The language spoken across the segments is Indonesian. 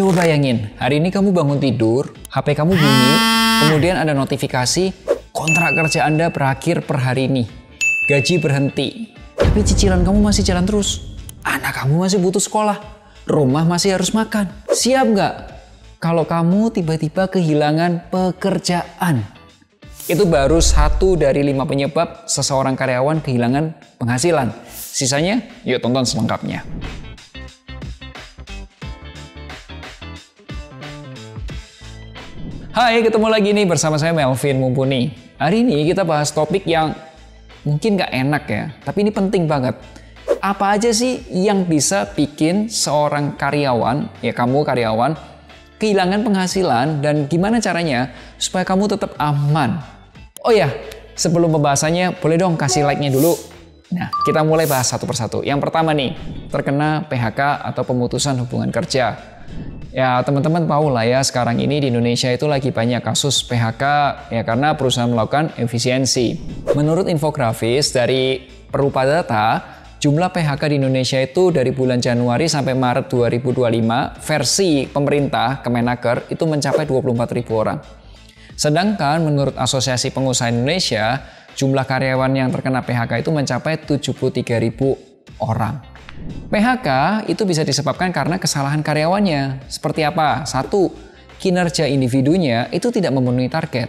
Coba bayangin, hari ini kamu bangun tidur, HP kamu bunyi, kemudian ada notifikasi, kontrak kerja Anda berakhir per hari ini. Gaji berhenti, tapi cicilan kamu masih jalan terus. Anak kamu masih butuh sekolah, rumah masih harus makan. Siap nggak kalau kamu tiba-tiba kehilangan pekerjaan? Itu baru 1 dari 5 penyebab seseorang karyawan kehilangan penghasilan. Sisanya, yuk tonton selengkapnya. Hai, ketemu lagi nih bersama saya Melvin Mumpuni. Hari ini kita bahas topik yang mungkin nggak enak ya, tapi ini penting banget. Apa aja sih yang bisa bikin seorang karyawan, ya kamu karyawan, kehilangan penghasilan dan gimana caranya supaya kamu tetap aman? Oh ya, sebelum pembahasannya boleh dong kasih like-nya dulu. Nah, kita mulai bahas satu persatu. Yang pertama nih, terkena PHK atau pemutusan hubungan kerja. Ya, teman-teman tahu lah ya, sekarang ini di Indonesia itu lagi banyak kasus PHK ya karena perusahaan melakukan efisiensi. Menurut infografis dari Perupadata, jumlah PHK di Indonesia itu dari bulan Januari sampai Maret 2025 versi pemerintah Kemenaker itu mencapai 24.000 orang. Sedangkan menurut Asosiasi Pengusaha Indonesia, jumlah karyawan yang terkena PHK itu mencapai 73.000 orang. PHK itu bisa disebabkan karena kesalahan karyawannya. Seperti apa? 1. Kinerja individunya itu tidak memenuhi target.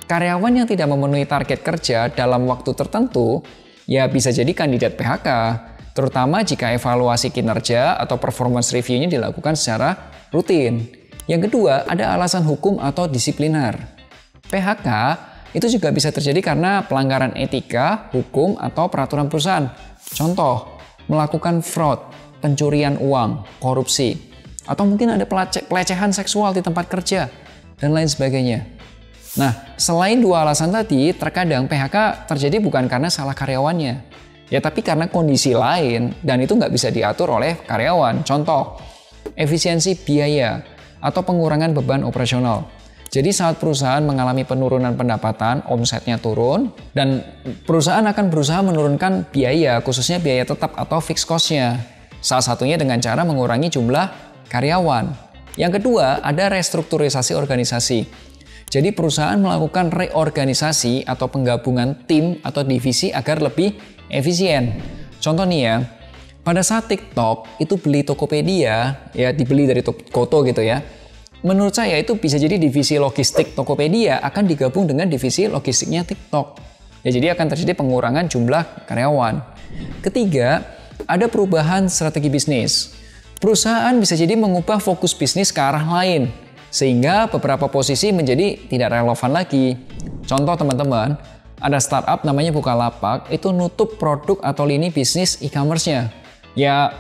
Karyawan yang tidak memenuhi target kerja dalam waktu tertentu, ya bisa jadi kandidat PHK. Terutama jika evaluasi kinerja atau performance review-nya dilakukan secara rutin. Yang kedua, ada alasan hukum atau disipliner. PHK itu juga bisa terjadi karena pelanggaran etika, hukum, atau peraturan perusahaan. Contoh, melakukan fraud, pencurian uang, korupsi, atau mungkin ada pelecehan seksual di tempat kerja, dan lain sebagainya. Nah, selain 2 alasan tadi, terkadang PHK terjadi bukan karena salah karyawannya, ya tapi karena kondisi lain, dan itu nggak bisa diatur oleh karyawan. Contoh, efisiensi biaya, atau pengurangan beban operasional. Jadi saat perusahaan mengalami penurunan pendapatan, omsetnya turun, dan perusahaan akan berusaha menurunkan biaya, khususnya biaya tetap atau fixed cost-nya. Salah satunya dengan cara mengurangi jumlah karyawan. Yang kedua, ada restrukturisasi organisasi. Jadi perusahaan melakukan reorganisasi atau penggabungan tim atau divisi agar lebih efisien. Contoh nih ya, pada saat TikTok itu beli Tokopedia, ya dibeli dari Koto gitu ya. Menurut saya itu bisa jadi divisi logistik Tokopedia akan digabung dengan divisi logistiknya TikTok. Ya, jadi akan terjadi pengurangan jumlah karyawan. Ketiga, ada perubahan strategi bisnis. Perusahaan bisa jadi mengubah fokus bisnis ke arah lain, sehingga beberapa posisi menjadi tidak relevan lagi. Contoh teman-teman, ada startup namanya Bukalapak, itu nutup produk atau lini bisnis e-commerce-nya. Ya,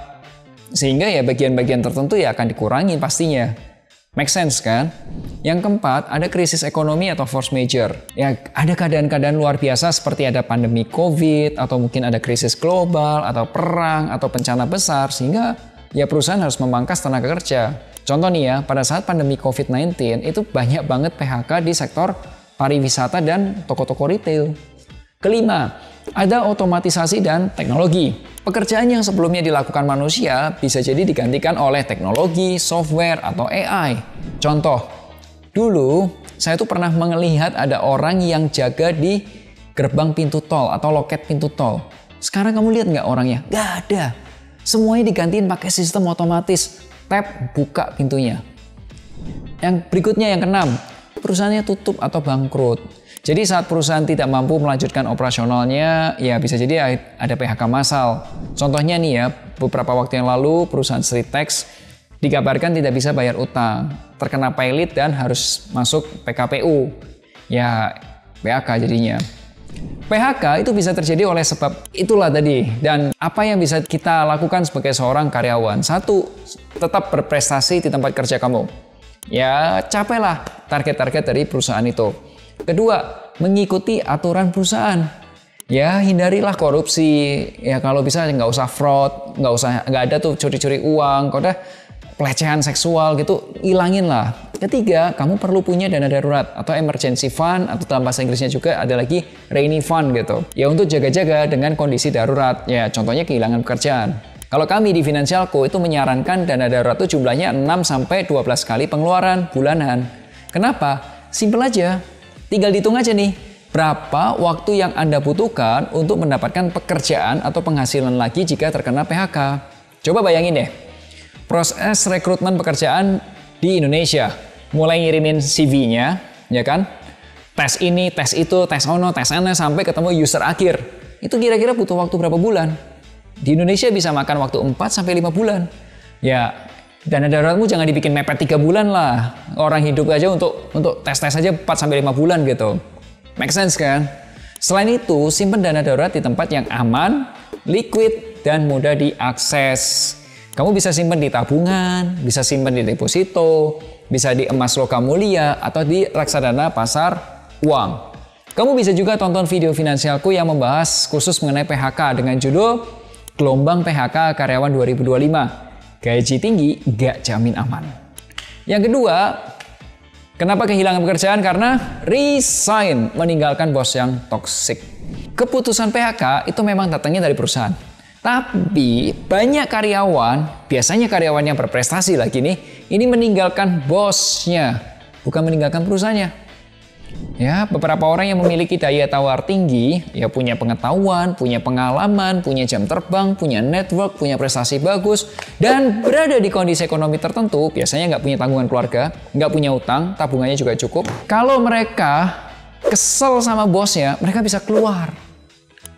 sehingga ya bagian-bagian tertentu ya akan dikurangi pastinya. Make sense kan? Yang keempat, ada krisis ekonomi atau force major. Ya, ada keadaan-keadaan luar biasa seperti ada pandemi COVID, atau mungkin ada krisis global, atau perang, atau bencana besar, sehingga ya perusahaan harus memangkas tenaga kerja. Contoh nih ya, pada saat pandemi COVID-19, itu banyak banget PHK di sektor pariwisata dan toko-toko retail. Kelima, ada otomatisasi dan teknologi. Pekerjaan yang sebelumnya dilakukan manusia bisa jadi digantikan oleh teknologi, software, atau AI. Contoh, dulu saya tuh pernah melihat ada orang yang jaga di gerbang pintu tol atau loket pintu tol. Sekarang kamu lihat nggak orangnya? Nggak ada. Semuanya digantiin pakai sistem otomatis. Tap, buka pintunya. Yang berikutnya yang keenam, perusahaannya tutup atau bangkrut. Jadi saat perusahaan tidak mampu melanjutkan operasionalnya, ya bisa jadi ada PHK massal. Contohnya nih ya, beberapa waktu yang lalu perusahaan Sritex dikabarkan tidak bisa bayar utang, terkena pailit dan harus masuk PKPU. Ya, PHK jadinya. PHK itu bisa terjadi oleh sebab itulah tadi. Dan apa yang bisa kita lakukan sebagai seorang karyawan? 1, tetap berprestasi di tempat kerja kamu. Ya, capailah target-target dari perusahaan itu. Kedua, mengikuti aturan perusahaan. Ya, hindarilah korupsi. Ya, kalau bisa nggak usah fraud, nggak ada tuh curi-curi uang, kalau udah pelecehan seksual gitu, ilangin lah. Ketiga, kamu perlu punya dana darurat atau emergency fund, atau dalam bahasa Inggrisnya juga ada lagi rainy fund gitu. Ya, untuk jaga-jaga dengan kondisi darurat. Ya, contohnya kehilangan pekerjaan. Kalau kami di Finansialku itu menyarankan dana darurat itu jumlahnya 6-12 kali pengeluaran bulanan. Kenapa? Simpel aja. Tinggal dihitung aja nih, berapa waktu yang Anda butuhkan untuk mendapatkan pekerjaan atau penghasilan lagi jika terkena PHK. Coba bayangin deh, proses rekrutmen pekerjaan di Indonesia. Mulai ngirimin CV-nya, ya kan? Tes ini, tes itu, tes ono, tes sana, sampai ketemu user akhir. Itu kira-kira butuh waktu berapa bulan? Di Indonesia bisa makan waktu 4-5 bulan. Ya, dana daruratmu jangan dibikin mepet 3 bulan lah. Orang hidup aja untuk tes-tes aja 4-5 bulan gitu. Make sense kan? Selain itu, simpan dana darurat di tempat yang aman, liquid, dan mudah diakses. Kamu bisa simpan di tabungan, bisa simpan di deposito, bisa di emas logam mulia, atau di reksadana pasar uang. Kamu bisa juga tonton video Finansialku yang membahas khusus mengenai PHK dengan judul Gelombang PHK Karyawan 2025. Gaji tinggi gak jamin aman. Yang kedua, kenapa kehilangan pekerjaan? Karena resign, meninggalkan bos yang toksik. Keputusan PHK itu memang datangnya dari perusahaan. Tapi banyak karyawan, biasanya karyawan yang berprestasi lagi nih, ini meninggalkan bosnya, bukan meninggalkan perusahaannya. Ya, beberapa orang yang memiliki daya tawar tinggi, ya punya pengetahuan, punya pengalaman, punya jam terbang, punya network, punya prestasi bagus, dan berada di kondisi ekonomi tertentu, biasanya nggak punya tanggungan keluarga, nggak punya utang, tabungannya juga cukup. Kalau mereka kesel sama bosnya, mereka bisa keluar.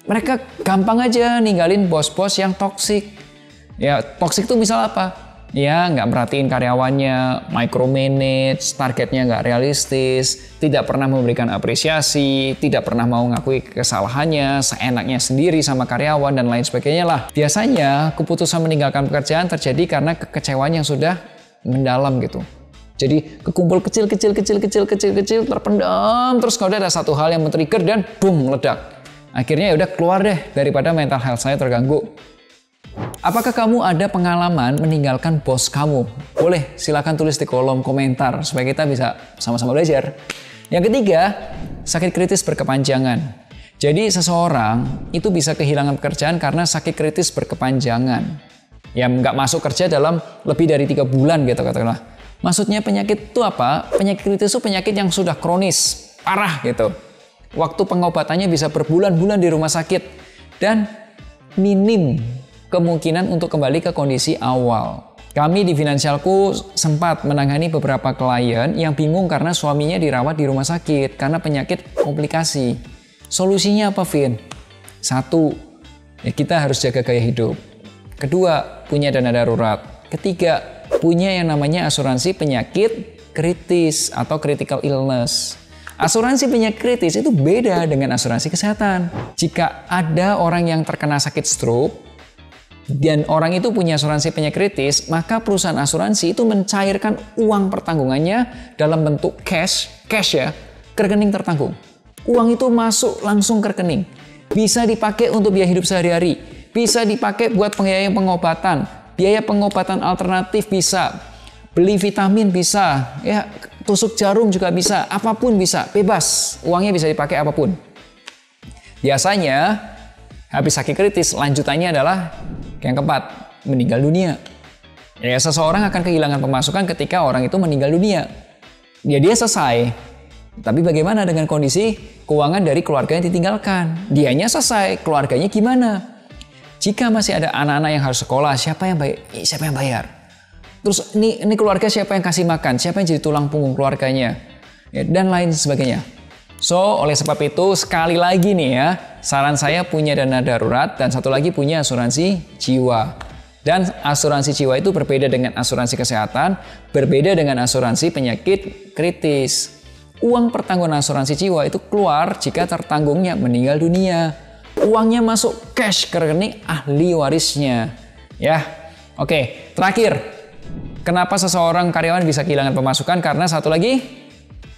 Mereka gampang aja ninggalin bos-bos yang toksik. Ya, toksik itu misal apa? Ya, nggak merhatiin karyawannya, micromanage, targetnya nggak realistis, tidak pernah memberikan apresiasi, tidak pernah mau ngakui kesalahannya, seenaknya sendiri sama karyawan, dan lain sebagainya lah. Biasanya, keputusan meninggalkan pekerjaan terjadi karena kekecewaan yang sudah mendalam gitu. Jadi, kekumpul kecil, terpendam, terus kalau ada satu hal yang men-trigger dan boom, meledak. Akhirnya ya udah keluar deh daripada mental health saya terganggu. Apakah kamu ada pengalaman meninggalkan bos kamu? Boleh, silakan tulis di kolom komentar supaya kita bisa sama-sama belajar. Yang ketiga, sakit kritis berkepanjangan. Jadi seseorang itu bisa kehilangan pekerjaan karena sakit kritis berkepanjangan. Ya nggak masuk kerja dalam lebih dari 3 bulan gitu katakanlah. Maksudnya penyakit itu apa? Penyakit kritis itu penyakit yang sudah kronis, parah gitu. Waktu pengobatannya bisa berbulan-bulan di rumah sakit dan minim kemungkinan untuk kembali ke kondisi awal. Kami di Finansialku sempat menangani beberapa klien yang bingung karena suaminya dirawat di rumah sakit karena penyakit komplikasi. Solusinya apa, Vin? 1, ya kita harus jaga gaya hidup. 2, punya dana darurat. 3, punya yang namanya asuransi penyakit kritis atau critical illness. Asuransi penyakit kritis itu beda dengan asuransi kesehatan. Jika ada orang yang terkena sakit stroke dan orang itu punya asuransi penyakit kritis, maka perusahaan asuransi itu mencairkan uang pertanggungannya dalam bentuk cash ya, ke rekening tertanggung. Uang itu masuk langsung ke rekening. Bisa dipakai untuk biaya hidup sehari-hari, bisa dipakai buat pengobatan, biaya pengobatan alternatif bisa, beli vitamin bisa, ya tusuk jarum juga bisa, apapun bisa, bebas. Uangnya bisa dipakai apapun. Biasanya, habis sakit kritis, lanjutannya adalah yang keempat, meninggal dunia. Ya, seseorang akan kehilangan pemasukan ketika orang itu meninggal dunia. Ya, dia selesai. Tapi bagaimana dengan kondisi keuangan dari keluarga yang ditinggalkan? Dianya selesai, keluarganya gimana? Jika masih ada anak-anak yang harus sekolah, siapa yang bayar? Terus ini keluarga siapa yang kasih makan? Siapa yang jadi tulang punggung keluarganya? Ya, dan lain sebagainya. So, oleh sebab itu sekali lagi nih ya, saran saya punya dana darurat dan satu lagi punya asuransi jiwa. Dan asuransi jiwa itu berbeda dengan asuransi kesehatan, berbeda dengan asuransi penyakit kritis. Uang pertanggungan asuransi jiwa itu keluar jika tertanggungnya meninggal dunia. Uangnya masuk cash ke rekening ahli warisnya. Ya, oke. Terakhir. Kenapa seseorang karyawan bisa kehilangan pemasukan? Karena satu lagi,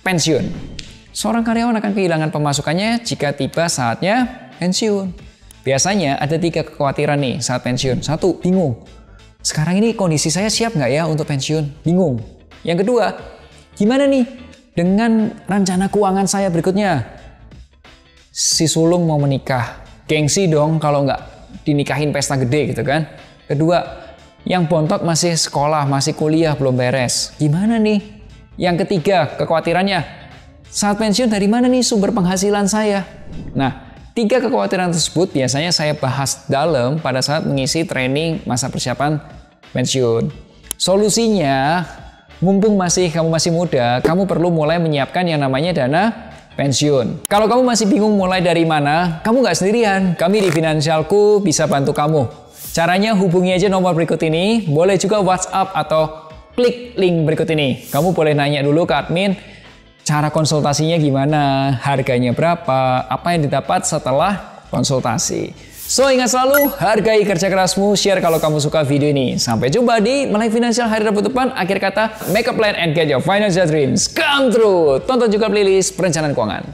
pensiun. Seorang karyawan akan kehilangan pemasukannya jika tiba saatnya pensiun. Biasanya ada 3 kekhawatiran nih saat pensiun. 1, bingung. Sekarang ini kondisi saya siap nggak ya untuk pensiun? Bingung. Yang kedua, gimana nih dengan rencana keuangan saya berikutnya? Si sulung mau menikah. Gengsi dong kalau nggak dinikahin pesta gede gitu kan. Kedua, yang bontot masih sekolah, masih kuliah, belum beres. Gimana nih? Yang ketiga, kekhawatirannya, saat pensiun dari mana nih sumber penghasilan saya? Nah, 3 kekhawatiran tersebut biasanya saya bahas dalam pada saat mengisi training masa persiapan pensiun. Solusinya, mumpung kamu masih muda, kamu perlu mulai menyiapkan yang namanya dana pensiun. Kalau kamu masih bingung mulai dari mana, kamu nggak sendirian. Kami di Finansialku bisa bantu kamu. Caranya hubungi aja nomor berikut ini, boleh juga WhatsApp atau klik link berikut ini. Kamu boleh nanya dulu ke admin, cara konsultasinya gimana, harganya berapa, apa yang didapat setelah konsultasi. So, ingat selalu, hargai kerja kerasmu, share kalau kamu suka video ini. Sampai jumpa di Melek Finansial hari Rabu depan. Akhir kata, make a plan and get your financial dreams come true. Tonton juga playlist perencanaan keuangan.